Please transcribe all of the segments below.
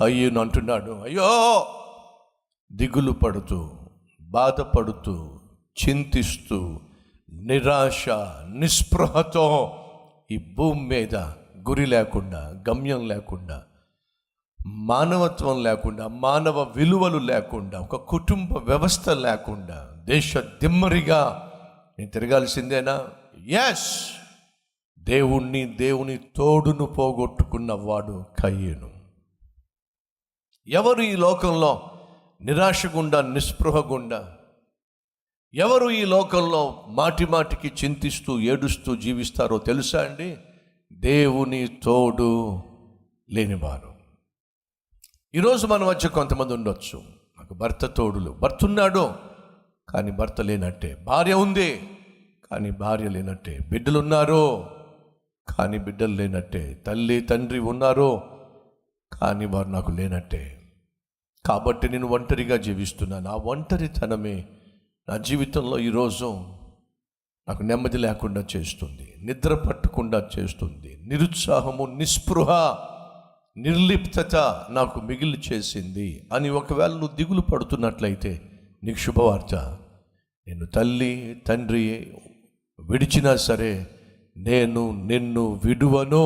కయ్యూను అంటున్నాడు, అయ్యో దిగులు పడుతూ, బాధపడుతూ, చింతిస్తూ, నిరాశ నిస్పృహతో ఈ భూమి మీద గురి లేకుండా, గమ్యం లేకుండా, మానవత్వం లేకుండా, మానవ విలువలు లేకుండా, ఒక కుటుంబ వ్యవస్థ లేకుండా, దేశ దిమ్మరిగా నేను తిరగాల్సిందేనా? ఎస్. దేవుని తోడును పోగొట్టుకున్న వాడు కయ్యూను. ఎవరు ఈ లోకంలో నిరాశ గుండా, నిస్పృహ గుండా, ఎవరు ఈ లోకంలో మాటి మాటికి చింతిస్తూ ఏడుస్తూ జీవిస్తారో తెలుసా అండి? దేవుని తోడు లేనివారు. ఈరోజు మన మధ్య కొంతమంది ఉండొచ్చు, నాకు భర్త తోడులు, భర్త ఉన్నాడు కానీ భర్త లేనట్టే, భార్య ఉంది కానీ భార్య లేనట్టే, బిడ్డలు ఉన్నారు కానీ బిడ్డలు లేనట్టే, తల్లి తండ్రి ఉన్నారు కానీ వారు నాకు లేనట్టే. కాబట్టి నేను ఒంటరిగా జీవిస్తున్నాను. ఆ ఒంటరితనమే నా జీవితంలో ఈరోజు నాకు నెమ్మది లేకుండా చేస్తుంది, నిద్ర పట్టకుండా చేస్తుంది, నిరుత్సాహము, నిస్పృహ, నిర్లిప్తత నాకు మిగిలి చేసింది అని ఒకవేళ నువ్వు దిగులు పడుతున్నట్లయితే నీకు శుభవార్త. నేను తల్లి తండ్రి విడిచినా సరే నేను నిన్ను విడువను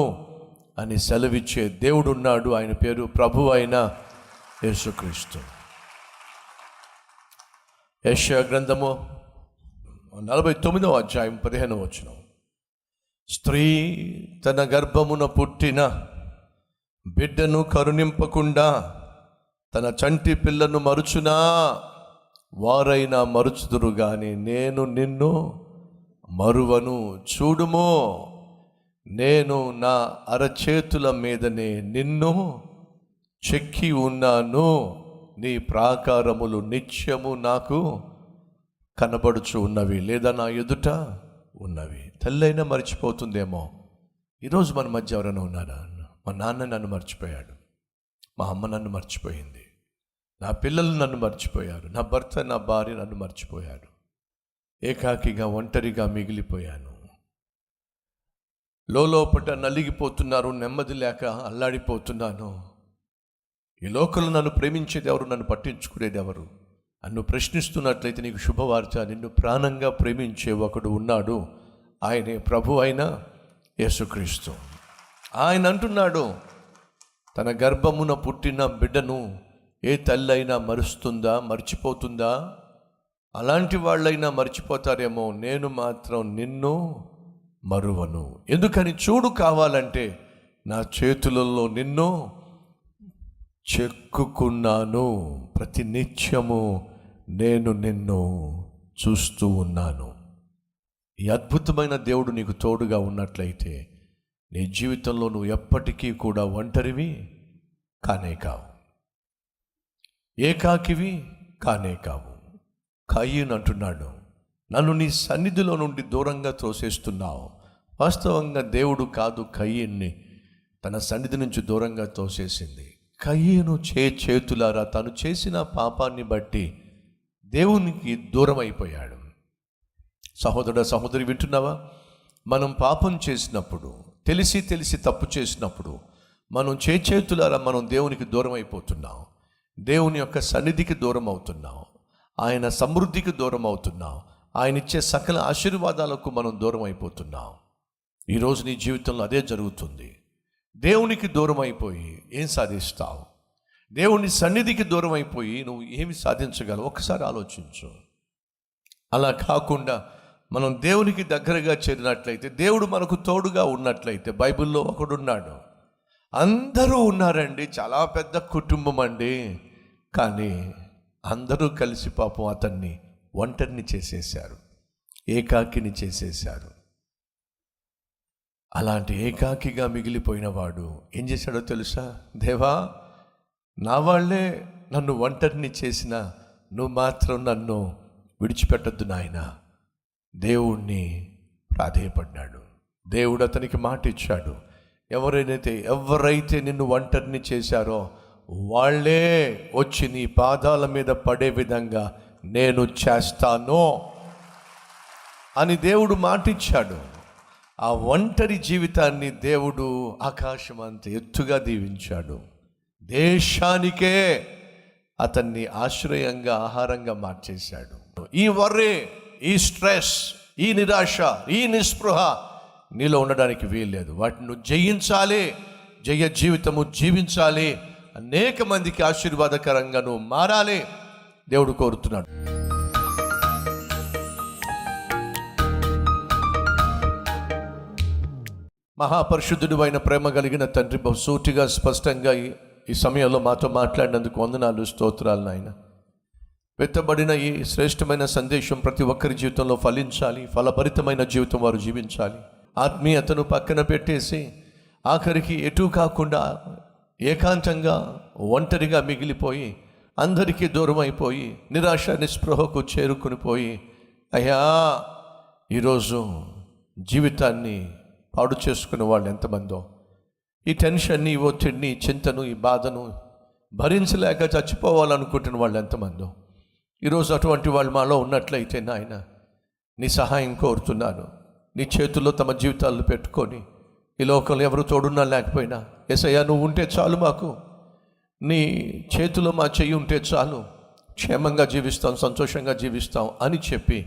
అని సెలవిచ్చే దేవుడు ఉన్నాడు. ఆయన పేరు ప్రభువు అయిన యేసుక్రీస్తు. యెషయా గ్రంథము 49వ అధ్యాయం 15వ వచనం. స్త్రీ తన గర్భమున పుట్టిన బిడ్డను కరుణింపకుండా తన చంటి పిల్లను మరుచునా, వారైనా మరుచుదురు గాని నేను నిన్ను మరువను. చూడుమో, నేను నా అరచేతుల మీదనే నిన్ను చెక్కి ఉన్నాను, నీ ప్రాకారములు నిత్యము నాకు కనబడుచు ఉన్నవి, లేదా నా ఎదుట ఉన్నవి. తల్లైనా మర్చిపోతుందేమో. ఈరోజు మన మధ్య ఎవరైనా ఉన్నారా? మా నాన్న నన్ను మర్చిపోయాడు, మా అమ్మ నన్ను మర్చిపోయింది, నా పిల్లలు నన్ను మర్చిపోయారు, నా భర్త నా భార్య నన్ను మర్చిపోయాడు, ఏకాకిగా ఒంటరిగా మిగిలిపోయాను, లోపట నలిగిపోతున్నారు, నెమ్మది లేక అల్లాడిపోతున్నాను. ఈ లోకంలో నన్ను ప్రేమించేది ఎవరు, నన్ను పట్టించుకునేది ఎవరు? నన్ను ప్రశ్నిస్తున్నట్లయితే నీకు శుభవార్త. నిన్ను ప్రాణంగా ప్రేమించే ఒకడు ఉన్నాడు, ఆయనే ప్రభు అయిన యేసుక్రీస్తు. ఆయన అంటున్నాడు, తన గర్భమున పుట్టిన బిడ్డను ఏ తల్లి అయినా మరుస్తుందా, మర్చిపోతుందా? అలాంటి వాళ్ళైనా మర్చిపోతారేమో, నేను మాత్రం నిన్ను మరువను. ఎందుకని? చూడు, కావాలంటే నా చేతులలో నిన్ను చెక్కుకున్నాను, ప్రతి నిత్యము నేను నిన్ను చూస్తూ ఉన్నాను. ఈ అద్భుతమైన దేవుడు నీకు తోడుగా ఉన్నట్లయితే నీ జీవితంలో నువ్వు ఎప్పటికీ కూడా ఒంటరివి కానే కావు, ఏకాకివి కానే కావు. కయ్యూను అంటున్నాడు, నన్ను నీ సన్నిధిలో నుండి దూరంగా తోసేస్తున్నావు. వాస్తవంగా దేవుడు కాదు కయ్యూన్ని తన సన్నిధి నుంచి దూరంగా తోసేసింది. కయ్యూను చేతులారా తను చేసిన పాపాన్ని బట్టి దేవునికి దూరం అయిపోయాడు. సహోదరుడు సహోదరి వింటున్నావా? మనం పాపం చేసినప్పుడు, తెలిసి తప్పు చేసినప్పుడు మనం చేతులారా మనం దేవునికి దూరం అయిపోతున్నాం, దేవుని యొక్క సన్నిధికి దూరం అవుతున్నాం, ఆయన సమృద్ధికి దూరం అవుతున్నాం, ఆయన ఇచ్చే సకల ఆశీర్వాదాలకు మనం దూరం అయిపోతున్నాం. ఈరోజు నీ జీవితంలో అదే జరుగుతుంది. దేవునికి దూరం అయిపోయి ఏం సాధిస్తావు? దేవుని సన్నిధికి దూరం అయిపోయి నువ్వు ఏమి సాధించగలవు? ఒకసారి ఆలోచించు. అలా కాకుండా మనం దేవునికి దగ్గరగా చేరినట్లయితే, దేవుడు మనకు తోడుగా ఉన్నట్లయితే, బైబిల్లో ఒకడున్నాడు, అందరూ ఉన్నారండి, చాలా పెద్ద కుటుంబం అండి, కానీ అందరూ కలిసి పాపం అతన్ని ఒంటరిని చేసేశారు, ఏకాకిని చేసేశారు. అలాంటి ఏకాకిగా మిగిలిపోయిన వాడు ఏం చేశాడో తెలుసా? దేవా, నా వాళ్ళే నన్ను ఒంటరిని చేసినా నువ్వు మాత్రం నన్ను విడిచిపెట్టద్దు నాయనా. దేవుణ్ణి ప్రాధేయపడ్డాడు. దేవుడు అతనికి మాట ఇచ్చాడు, ఎవరైతే నిన్ను ఒంటరిని చేశారో వాళ్ళే వచ్చి నీ పాదాల మీద పడే విధంగా నేను చేస్తాను అని దేవుడు మాట ఇచ్చాడు. ఆ ఒంటరి జీవితాన్ని దేవుడు ఆకాశం అంత ఎత్తుగా దీవించాడు. దేశానికే అతన్ని ఆశ్రయంగా, ఆహారంగా మార్చేశాడు. ఈ వర్రీ, ఈ స్ట్రెస్, ఈ నిరాశ, ఈ నిస్పృహ నీలో ఉండడానికి వీల్లేదు. వాటిని నువ్వు జయించాలి, జయ జీవితము జీవించాలి, అనేక మందికి ఆశీర్వాదకరంగా నువ్వు మారాలి. దేవుడు కోరుతున్నాడు. మహాపరిశుద్ధుడు అయిన ప్రేమ కలిగిన తండ్రి, బహుసూటిగా స్పష్టంగా ఈ సమయంలో మాతో మాట్లాడినందుకు వందనాలు, స్తోత్రాలు నాయన. వెత్తబడిన ఈ శ్రేష్టమైన సందేశం ప్రతి ఒక్కరి జీవితంలో ఫలించాలి, ఫలభరితమైన జీవితం వారు జీవించాలి. ఆత్మీయతను పక్కన పెట్టేసి ఆఖరికి ఎటూ కాకుండా ఏకాంతంగా ఒంటరిగా మిగిలిపోయి, అందరికీ దూరం అయిపోయి, నిరాశ నిస్పృహకు చేరుకుని పోయి, అయ్యా ఈరోజు జీవితాన్ని పాడు చేసుకునే వాళ్ళు ఎంతమందో, ఈ టెన్షన్ని, ఈ ఒత్తిడిని, ఈ చింతను, ఈ బాధను భరించలేక చచ్చిపోవాలనుకుంటున్న వాళ్ళు ఎంతమందో, ఈరోజు అటువంటి వాళ్ళు మాలో ఉన్నట్లయితే నాయన నీ సహాయం కోరుతున్నాను. నీ చేతుల్లో తమ జీవితాలను పెట్టుకొని, ఈ లోకంలో ఎవరు తోడున్నా లేకపోయినా యేసయ్యా నువ్వు ఉంటే చాలు, మాకు నీ చేతిలో మా చెయ్యి ఉంటే చాలు, క్షేమంగా జీవిస్తాం, సంతోషంగా జీవిస్తాం అని చెప్పి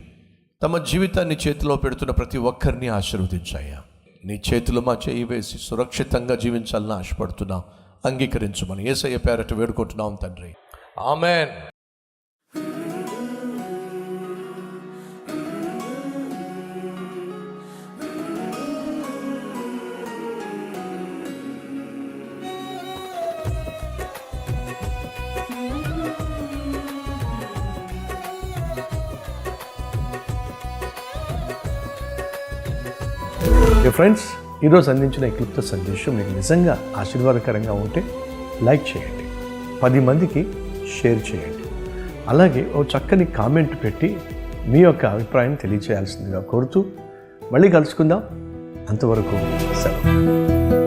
తమ జీవితాన్ని చేతిలో పెడుతున్న ప్రతి ఒక్కరిని ఆశీర్వదించాయ్యా. నీ చేతిలో మా చెయ్యి వేసి సురక్షితంగా జీవించాలని ఆశపడుతున్నాం. అంగీకరించమని యేసయ్య పేరట వేడుకుంటున్నాం తండ్రి, ఆమెన్. ఫ్రెండ్స్, ఈరోజు అందించిన ఈ క్లుప్త సందేశం మీకు నిజంగా ఆశీర్వాదకరంగా ఉంటే లైక్ చేయండి, 10 మందికి షేర్ చేయండి. అలాగే ఓ చక్కని కామెంట్ పెట్టి మీ యొక్క అభిప్రాయం తెలియచేయాల్సిందిగా కోరుతూ మళ్ళీ కలుసుకుందాం. అంతవరకు సెలవు.